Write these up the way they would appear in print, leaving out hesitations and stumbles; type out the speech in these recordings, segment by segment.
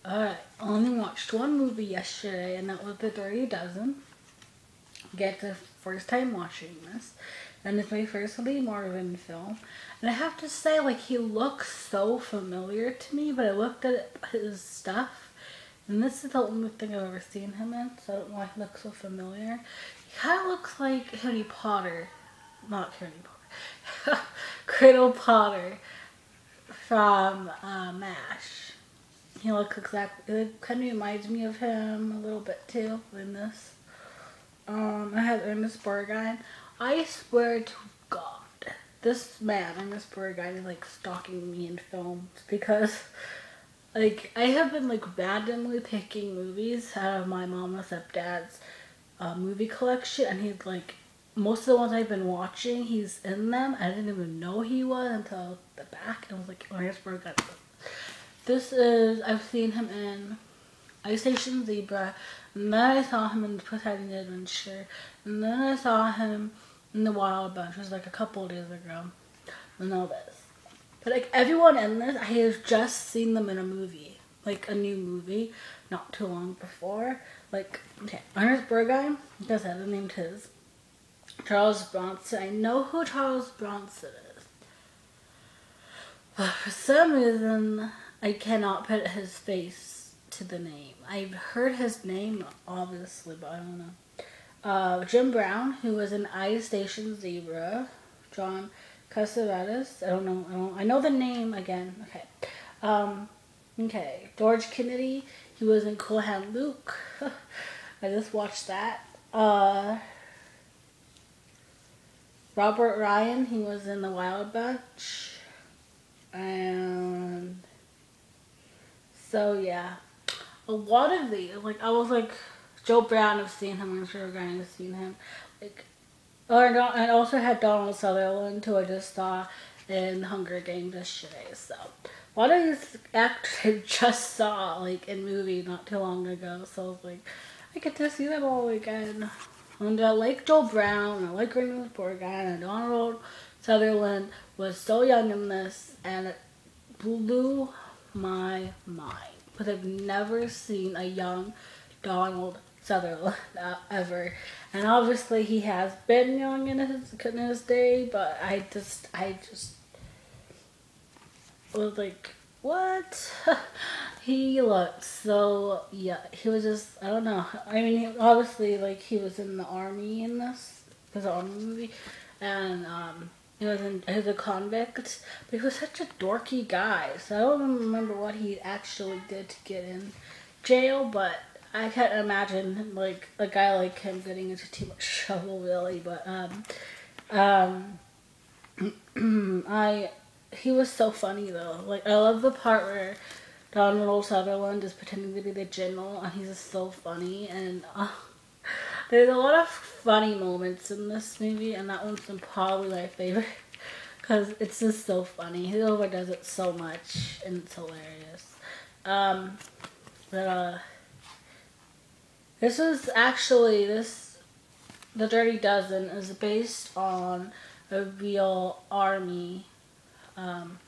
I only watched one movie yesterday, and that was The Dirty Dozen. Get the first time watching this, and it's my first Lee Marvin film. And I have to say, like, he looks so familiar to me, but I looked at his stuff, and this is the only thing I've ever seen him in, so I don't know why he looks so familiar. He kind of looks like Harry Potter. Not Harry Potter. Cradle Potter from MASH. He looks exactly, it kind of reminds me of him a little bit too in this. I have Ernest Borgnine. I swear to God, this man, Ernest Borgnine, is like stalking me in films because, like, I have been like randomly picking movies out of my mom and stepdad's movie collection, and he's like, most of the ones I've been watching, he's in them. I didn't even know he was until the back, and I was like, Ernest Borgnine. This is, I've seen him in Ice Station Zebra, and then I saw him in The Poseidon Adventure, and then I saw him in The Wild Bunch, which was like a couple of days ago, and all this. But like everyone in this, I have just seen them in a movie, like a new movie, not too long before. Like, okay, Ernest Borgnine, like I said, the name his. Charles Bronson. I know who Charles Bronson is. But for some reason, I cannot put his face to the name. I've heard his name, obviously, but I don't know. Jim Brown, who was in Ice Station Zebra. John Cassavetes. I know the name again. Okay. Okay. George Kennedy. He was in Cool Hand Luke. I just watched that. Robert Ryan. He was in The Wild Bunch. And so yeah, a lot of these, like I was like, Joe Brown, I've seen him. I'm sure Ryan has seen him. Like, and also had Donald Sutherland, who I just saw in Hunger Games yesterday. So a lot of these actors I just saw like in movies not too long ago. So I was like, I get to see them all again. And I like Joe Brown, I like Ernest Borgnine, and Donald Sutherland was so young in this, and it blew my mind. Because I've never seen a young Donald Sutherland ever. And obviously he has been young in his day, but I just was like, what? He looked so, yeah, he was just, I don't know. I mean, obviously, like, he was in the army in this, it was an army movie, and, he was a convict, but he was such a dorky guy, so I don't remember what he actually did to get in jail, but I can't imagine, like, a guy like him getting into too much trouble, really, but, he was so funny, though. Like, I love the part where Donald Sutherland is pretending to be the general, and he's just so funny, and, there's a lot of funny moments in this movie, and that one's probably my favorite, because it's just so funny. He overdoes it so much, and it's hilarious. This is actually, The Dirty Dozen is based on a real army, what am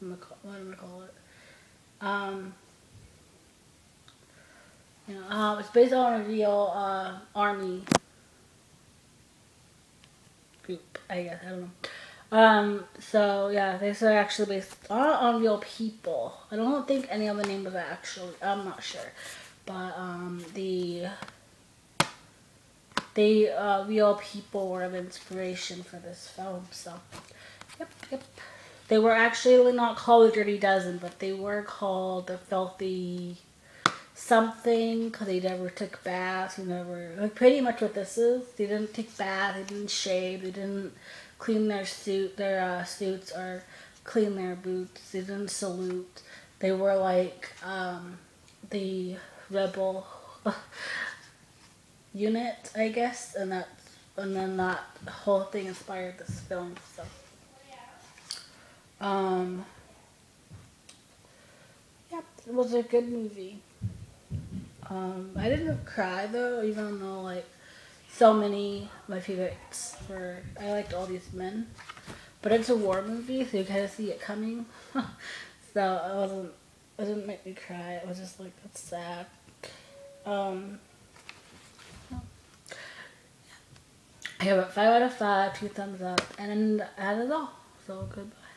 I gonna call it? It's based on a real army group, I guess. I don't know. So yeah, these are actually based on real people. I don't think any of the names are actually. I'm not sure, but the real people were the inspiration for this film. So, yep. They were actually not called The Dirty Dozen, but they were called The Filthy something, because they never took baths. They never, like, pretty much what this is. They didn't take baths. They didn't shave. They didn't clean their suits, or clean their boots. They didn't salute. They were like the rebel unit, I guess, and then that whole thing inspired this film. So, yeah, it was a good movie. I didn't cry though, even though like so many of my favorites were. I liked All These Men, but it's a war movie, so you kind of see it coming. So I wasn't It didn't make me cry. It was just like, that's sad. Um, I give it 5 out of 5, 2 thumbs up, and that is all. So goodbye.